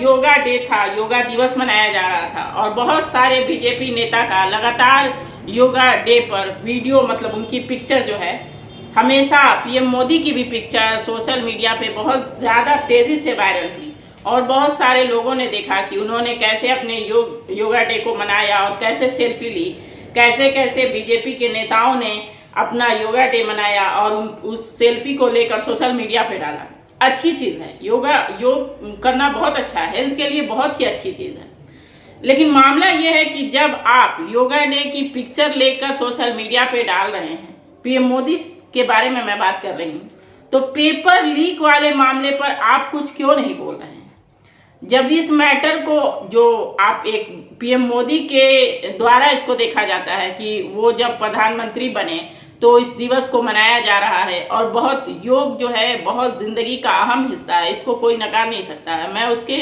Yoga day था, योगा दिवस मनाया जा रहा था और बहुत सारे बीजेपी नेता का लगातार योगा डे पर वीडियो, मतलब उनकी पिक्चर जो है, हमेशा पीएम मोदी की भी पिक्चर सोशल मीडिया पे बहुत ज़्यादा तेज़ी से वायरल थी और बहुत सारे लोगों ने देखा कि उन्होंने कैसे अपने योगा डे को मनाया और कैसे सेल्फी ली, कैसे कैसे बीजेपी के नेताओं ने अपना योगा डे मनाया और उस सेल्फी को लेकर सोशल मीडिया पे डाला। अच्छी चीज़ है, योग करना बहुत अच्छा है, हेल्थ के लिए बहुत ही अच्छी चीज़ है। लेकिन मामला यह है कि जब आप योगा डे की पिक्चर लेकर सोशल मीडिया पे डाल रहे हैं, पीएम मोदी के बारे में मैं बात कर रही हूँ, तो पेपर लीक वाले मामले पर आप कुछ क्यों नहीं बोल रहे हैं? जब इस मैटर को, जो आप एक पीएम मोदी के द्वारा इसको देखा जाता है कि वो जब प्रधानमंत्री बने तो इस दिवस को मनाया जा रहा है और बहुत योग जो है बहुत ज़िंदगी का अहम हिस्सा है, इसको कोई नकार नहीं सकता है। मैं उसके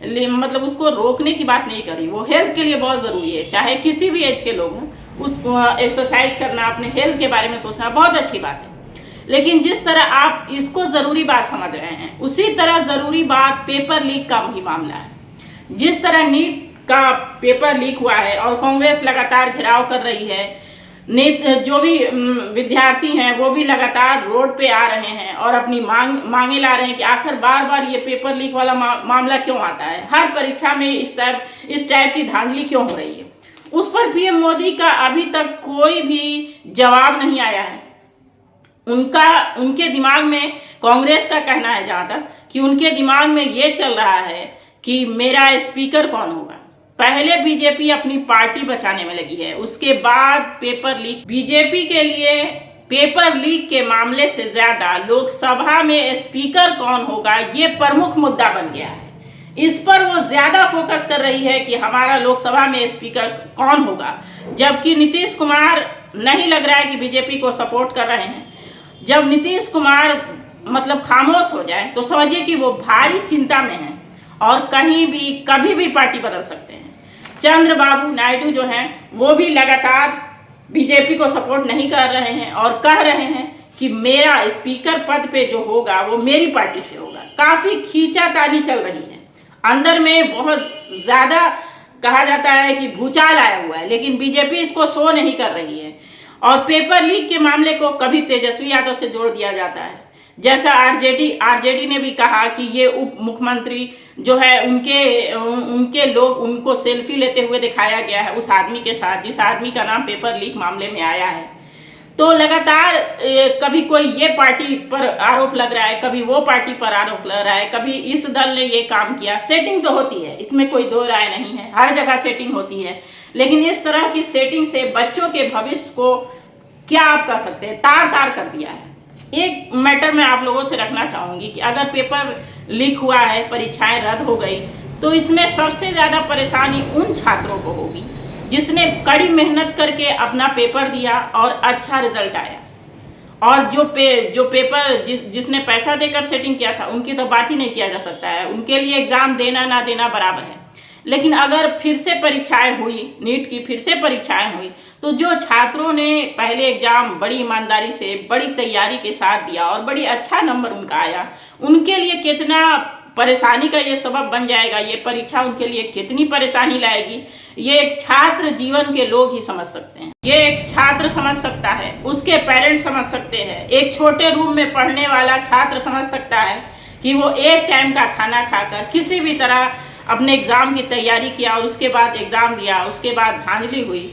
लिए मतलब उसको रोकने की बात नहीं करी, वो हेल्थ के लिए बहुत ज़रूरी है, चाहे किसी भी एज के लोग हों, उस एक्सरसाइज करना, अपने हेल्थ के बारे में सोचना बहुत अच्छी बात है। लेकिन जिस तरह आप इसको ज़रूरी बात समझ रहे हैं, उसी तरह ज़रूरी बात पेपर लीक का भी मामला है। जिस तरह नीट का पेपर लीक हुआ है और कांग्रेस लगातार घेराव कर रही है, जो भी विद्यार्थी हैं वो भी लगातार रोड पे आ रहे हैं और अपनी मांगे ला रहे हैं कि आखिर बार बार ये पेपर लीक वाला मामला क्यों आता है, हर परीक्षा में इस टाइप की धांधली क्यों हो रही है। उस पर पीएम मोदी का अभी तक कोई भी जवाब नहीं आया है। उनके दिमाग में, कांग्रेस का कहना है जहाँ तक, कि उनके दिमाग में ये चल रहा है कि मेरा स्पीकर कौन होगा। पहले बीजेपी अपनी पार्टी बचाने में लगी है, उसके बाद पेपर लीक। बीजेपी के लिए पेपर लीक के मामले से ज्यादा लोकसभा में स्पीकर कौन होगा ये प्रमुख मुद्दा बन गया है। इस पर वो ज्यादा फोकस कर रही है कि हमारा लोकसभा में स्पीकर कौन होगा, जबकि नीतीश कुमार नहीं लग रहा है कि बीजेपी को सपोर्ट कर रहे हैं। जब नीतीश कुमार मतलब खामोश हो जाए तो समझिए कि वो भारी चिंता में हैं और कहीं भी कभी भी पार्टी बदल सकते हैं। चंद्रबाबू नायडू जो हैं वो भी लगातार बीजेपी को सपोर्ट नहीं कर रहे हैं और कह रहे हैं कि मेरा स्पीकर पद पे जो होगा वो मेरी पार्टी से होगा। काफ़ी खींचातानी चल रही है, अंदर में बहुत ज़्यादा कहा जाता है कि भूचाल आया हुआ है, लेकिन बीजेपी इसको शो नहीं कर रही है। और पेपर लीक के मामले को कभी तेजस्वी यादव से जोड़ दिया जाता है, जैसा आरजेडी ने भी कहा कि ये उप मुख्यमंत्री जो है उनके लोग, उनको सेल्फी लेते हुए दिखाया गया है उस आदमी के साथ जिस आदमी का नाम पेपर लीक मामले में आया है। तो लगातार कभी कोई ये पार्टी पर आरोप लग रहा है, कभी वो पार्टी पर आरोप लग रहा है, कभी इस दल ने ये काम किया। सेटिंग तो होती है, इसमें कोई दो राय नहीं है, हर जगह सेटिंग होती है, लेकिन इस तरह की सेटिंग से बच्चों के भविष्य को क्या आप कर सकते हैं, तार तार कर दिया है। एक मैटर मैं आप लोगों से रखना चाहूँगी कि अगर पेपर लीक हुआ है, परीक्षाएं रद्द हो गई, तो इसमें सबसे ज़्यादा परेशानी उन छात्रों को होगी जिसने कड़ी मेहनत करके अपना पेपर दिया और अच्छा रिजल्ट आया। और जो पेपर जिसने पैसा देकर सेटिंग किया था उनकी तो बात ही नहीं किया जा सकता है, उनके लिए एग्ज़ाम देना ना देना बराबर है। लेकिन अगर फिर से परीक्षाएं हुई, नीट की फिर से परीक्षाएं हुई, तो जो छात्रों ने पहले एग्ज़ाम बड़ी ईमानदारी से, बड़ी तैयारी के साथ दिया और बड़ी अच्छा नंबर उनका आया, उनके लिए कितना परेशानी का ये सबब बन जाएगा, ये परीक्षा उनके लिए कितनी परेशानी लाएगी, ये एक छात्र जीवन के लोग ही समझ सकते हैं। ये एक छात्र समझ सकता है, उसके पेरेंट्स समझ सकते हैं, एक छोटे रूम में पढ़ने वाला छात्र समझ सकता है कि वो एक टाइम का खाना खाकर किसी भी तरह अपने एग्ज़ाम की तैयारी किया और उसके बाद एग्ज़ाम दिया, उसके बाद धांधली हुई,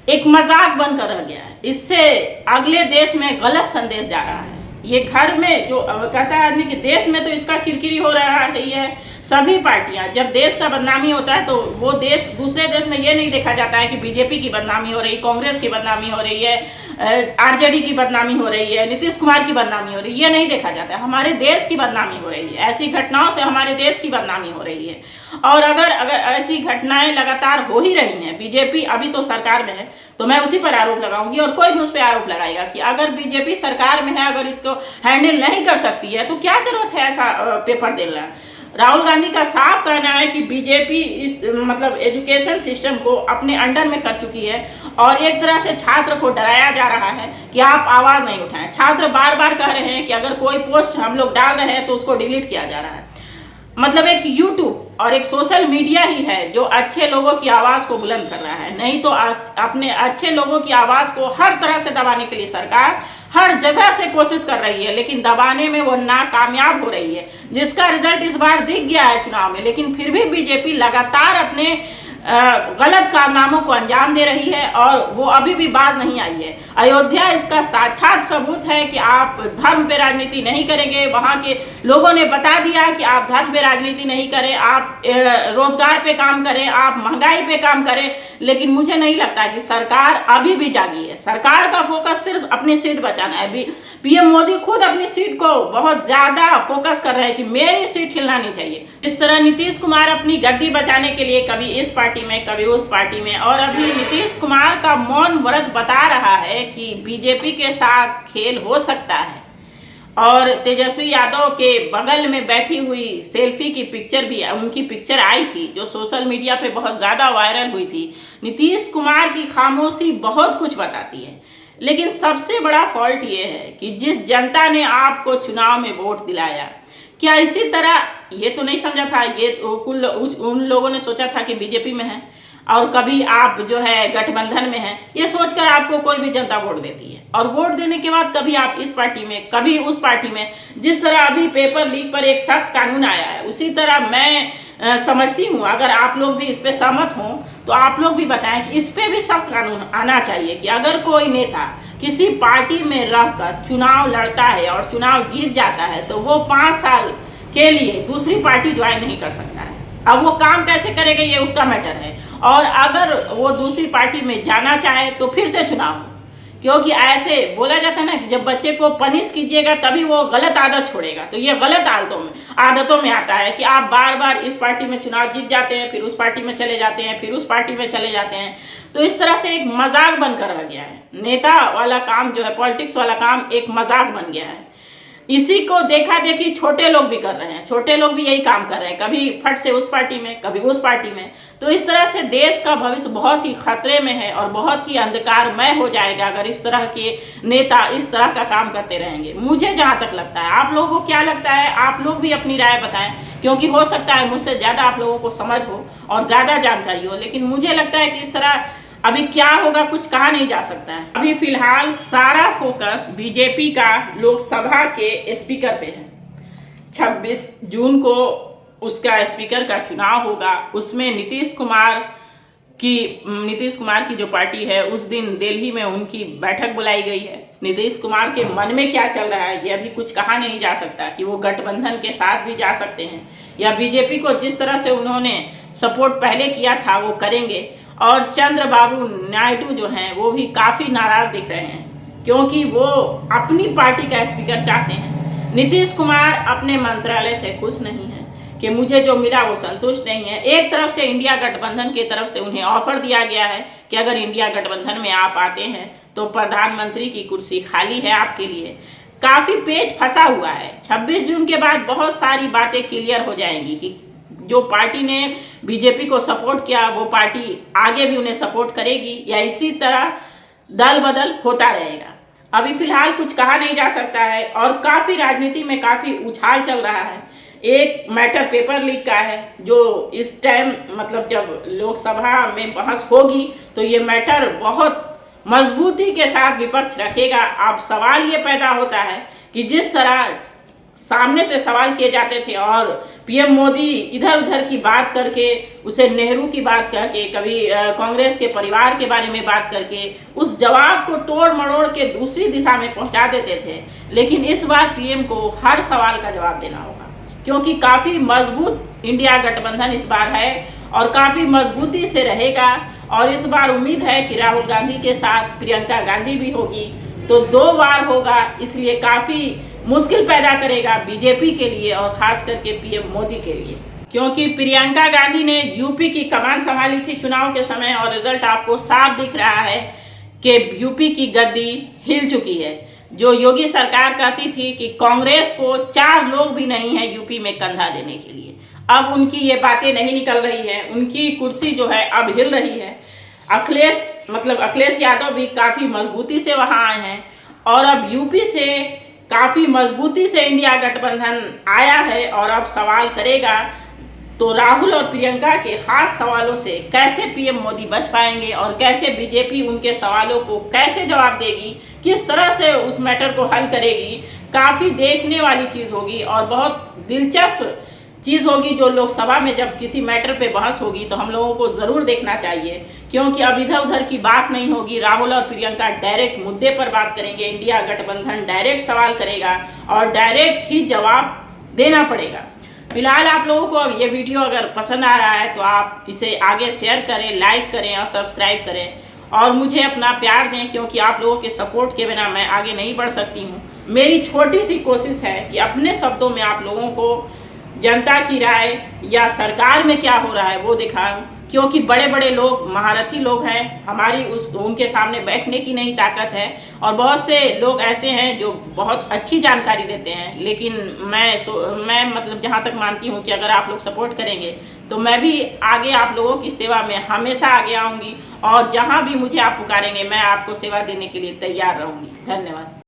एक मजाक बनकर रह गया है। इससे अगले देश में गलत संदेश जा रहा है। ये घर में जो कहता है आदमी कि देश में तो इसका किरकिरी हो रहा है, सभी पार्टियां, जब देश का बदनामी होता है तो वो देश, दूसरे देश में ये नहीं देखा जाता है कि बीजेपी की बदनामी हो रही, कांग्रेस की बदनामी हो रही है, आरजेडी की बदनामी हो रही है, नीतीश कुमार की बदनामी हो रही है, ये नहीं देखा जाता है। हमारे देश की बदनामी हो रही है, ऐसी घटनाओं से हमारे देश की बदनामी हो रही है। और अगर ऐसी घटनाएं लगातार हो ही रही हैं, बीजेपी अभी तो सरकार में है, तो मैं उसी पर आरोप लगाऊंगी और कोई भी उस पर आरोप लगाएगा कि अगर बीजेपी सरकार में है, अगर इसको हैंडल नहीं कर सकती है तो क्या जरूरत है ऐसा पेपर देना। राहुल गांधी का साफ कहना है कि बीजेपी इस मतलब एजुकेशन सिस्टम को अपने अंडर में कर चुकी है और एक तरह से छात्र को डराया जा रहा है कि आप आवाज़ नहीं उठाएं। छात्र बार बार कह रहे हैं कि अगर कोई पोस्ट हम लोग डाल रहे हैं तो उसको डिलीट किया जा रहा है। मतलब एक यूट्यूब और एक सोशल मीडिया ही है जो अच्छे लोगों की आवाज़ को बुलंद कर रहा है। नहीं तो अपने अच्छे लोगों की आवाज़ को हर तरह से दबाने के लिए सरकार हर जगह से कोशिश कर रही है, लेकिन दबाने में वो नाकामयाब हो रही है, जिसका रिजल्ट इस बार दिख गया है चुनाव में। लेकिन फिर भी बीजेपी लगातार अपने गलत कारनामों को अंजाम दे रही है और वो अभी भी बाज नहीं आई है। अयोध्या इसका साक्षात सबूत है कि आप धर्म पे राजनीति नहीं करेंगे। वहाँ के लोगों ने बता दिया कि आप धर्म पे राजनीति नहीं करें, आप रोजगार पे काम करें, आप महंगाई पे काम करें। लेकिन मुझे नहीं लगता कि सरकार अभी भी जागी है। सरकार का फोकस सिर्फ अपनी सीट बचाना है। पीएम मोदी खुद अपनी सीट को बहुत ज्यादा फोकस कर रहे हैं कि मेरी सीट हिलना नहीं चाहिए। इस तरह नीतीश कुमार अपनी गद्दी बचाने के लिए कभी इस पार्टी में कभी उस पार्टी में, और अभी नीतीश कुमार का मौन व्रत बता रहा है कि बीजेपी के साथ खेल हो सकता है। और तेजस्वी यादव के बगल में बैठी हुई सेल्फी की पिक्चर भी, उनकी पिक्चर आई थी जो सोशल मीडिया पे बहुत ज़्यादा वायरल हुई थी। नीतीश कुमार की खामोशी बहुत कुछ बताती है। लेकिन सबसे बड़ा फॉल्ट ये है कि जिस जनता ने आपको चुनाव में वोट दिलाया, क्या इसी तरह ये तो नहीं समझा था, ये कुल उन लोगों ने सोचा था कि बीजेपी में है और कभी आप जो है गठबंधन में हैं, ये सोचकर आपको कोई भी जनता वोट देती है। और वोट देने के बाद कभी आप इस पार्टी में कभी उस पार्टी में, जिस तरह अभी पेपर लीक पर एक सख्त कानून आया है, उसी तरह मैं समझती हूँ अगर आप लोग भी इस पे सहमत हों तो आप लोग भी बताएं कि इस पे भी सख्त कानून आना चाहिए कि अगर कोई नेता किसी पार्टी में रहकर चुनाव लड़ता है और चुनाव जीत जाता है तो वो 5 साल के लिए दूसरी पार्टी ज्वाइन नहीं कर सकता है। अब वो काम कैसे करेगा ये उसका मैटर है। और अगर वो दूसरी पार्टी में जाना चाहे तो फिर से चुनाव हो, क्योंकि ऐसे बोला जाता है ना कि जब बच्चे को पनिश कीजिएगा तभी वो गलत आदत छोड़ेगा। तो ये गलत आदतों में आता है कि आप बार बार इस पार्टी में चुनाव जीत जाते हैं, फिर उस पार्टी में चले जाते हैं, फिर उस पार्टी में चले जाते हैं। तो इस तरह से एक मजाक बनकर रह गया है। नेता वाला काम जो है, पॉलिटिक्स वाला काम एक मजाक बन गया है। इसी को देखा देखी छोटे लोग भी कर रहे हैं। छोटे लोग भी यही काम कर रहे हैं, कभी फट से उस पार्टी में कभी उस पार्टी में। तो इस तरह से देश का भविष्य बहुत ही खतरे में है और बहुत ही अंधकारमय हो जाएगा अगर इस तरह के नेता इस तरह का काम करते रहेंगे। मुझे जहाँ तक लगता है, आप लोगों को क्या लगता है, आप लोग भी अपनी राय बताएं, क्योंकि हो सकता है मुझसे ज़्यादा आप लोगों को समझ हो और ज़्यादा जानकारी हो। लेकिन मुझे लगता है कि इस तरह अभी क्या होगा कुछ कहा नहीं जा सकता है। अभी फिलहाल सारा फोकस बीजेपी का लोकसभा के स्पीकर पे है। 26 जून को उसका स्पीकर का चुनाव होगा। उसमें नीतीश कुमार की जो पार्टी है, उस दिन दिल्ली में उनकी बैठक बुलाई गई है। नीतीश कुमार के मन में क्या चल रहा है ये अभी कुछ कहा नहीं जा सकता कि वो गठबंधन के साथ भी जा सकते हैं या बीजेपी को जिस तरह से उन्होंने सपोर्ट पहले किया था वो करेंगे। और चंद्रबाबू नायडू जो हैं वो भी काफ़ी नाराज दिख रहे हैं, क्योंकि वो अपनी पार्टी का स्पीकर चाहते हैं। नीतीश कुमार अपने मंत्रालय से खुश नहीं है कि मुझे जो मिला वो संतुष्ट नहीं है। एक तरफ से इंडिया गठबंधन की तरफ से उन्हें ऑफर दिया गया है कि अगर इंडिया गठबंधन में आप आते हैं तो प्रधानमंत्री की कुर्सी खाली है आपके लिए। काफ़ी पेच फंसा हुआ है। 26 जून के बाद बहुत सारी बातें क्लियर हो जाएंगी कि जो पार्टी ने बीजेपी को सपोर्ट किया वो पार्टी आगे भी उन्हें सपोर्ट करेगी या इसी तरह दल बदल होता रहेगा। अभी फिलहाल कुछ कहा नहीं जा सकता है और काफ़ी राजनीति में काफ़ी उछाल चल रहा है। एक मैटर पेपर लीक का है जो इस टाइम मतलब जब लोकसभा में बहस होगी तो ये मैटर बहुत मजबूती के साथ विपक्ष रखेगा। अब सवाल ये पैदा होता है कि जिस तरह सामने से सवाल किए जाते थे और पीएम मोदी इधर उधर की बात करके, उसे नेहरू की बात करके, कभी कांग्रेस के परिवार के बारे में बात करके उस जवाब को तोड़ मरोड़ के दूसरी दिशा में पहुंचा देते थे। लेकिन इस बार पीएम को हर सवाल का जवाब देना होगा, क्योंकि काफ़ी मजबूत इंडिया गठबंधन इस बार है और काफ़ी मजबूती से रहेगा। और इस बार उम्मीद है कि राहुल गांधी के साथ प्रियंका गांधी भी होगी, तो 2 बार होगा, इसलिए काफ़ी मुश्किल पैदा करेगा बीजेपी के लिए और खास करके पीएम मोदी के लिए, क्योंकि प्रियंका गांधी ने यूपी की कमान संभाली थी चुनाव के समय और रिजल्ट आपको साफ दिख रहा है कि यूपी की गद्दी हिल चुकी है। जो योगी सरकार कहती थी कि कांग्रेस को 4 लोग भी नहीं है यूपी में कंधा देने के लिए, अब उनकी ये बातें नहीं निकल रही है। उनकी कुर्सी जो है अब हिल रही है। अखिलेश यादव भी काफ़ी मजबूती से वहाँ आए हैं और अब यूपी से काफ़ी मजबूती से इंडिया गठबंधन आया है और अब सवाल करेगा। तो राहुल और प्रियंका के खास सवालों से कैसे पीएम मोदी बच पाएंगे और कैसे बीजेपी उनके सवालों को कैसे जवाब देगी, किस तरह से उस मैटर को हल करेगी, काफ़ी देखने वाली चीज़ होगी और बहुत दिलचस्प चीज़ होगी। जो लोकसभा में जब किसी मैटर पे बहस होगी तो हम लोगों को ज़रूर देखना चाहिए, क्योंकि अब इधर उधर की बात नहीं होगी। राहुल और प्रियंका डायरेक्ट मुद्दे पर बात करेंगे, इंडिया गठबंधन डायरेक्ट सवाल करेगा और डायरेक्ट ही जवाब देना पड़ेगा। फिलहाल आप लोगों को अब ये वीडियो अगर पसंद आ रहा है तो आप इसे आगे शेयर करें, लाइक करें और सब्सक्राइब करें और मुझे अपना प्यार दें, क्योंकि आप लोगों के सपोर्ट के बिना मैं आगे नहीं बढ़ सकती हूँ। मेरी छोटी सी कोशिश है कि अपने शब्दों में आप लोगों को जनता की राय या सरकार में क्या हो रहा है वो दिखाऊं, क्योंकि बड़े बड़े लोग, महारथी लोग हैं, हमारी उनके सामने बैठने की नहीं ताकत है और बहुत से लोग ऐसे हैं जो बहुत अच्छी जानकारी देते हैं। लेकिन मैं मतलब जहाँ तक मानती हूँ कि अगर आप लोग सपोर्ट करेंगे तो मैं भी आगे आप लोगों की सेवा में हमेशा आगे आऊँगी और जहाँ भी मुझे आप पुकारेंगे मैं आपको सेवा देने के लिए तैयार रहूँगी। धन्यवाद।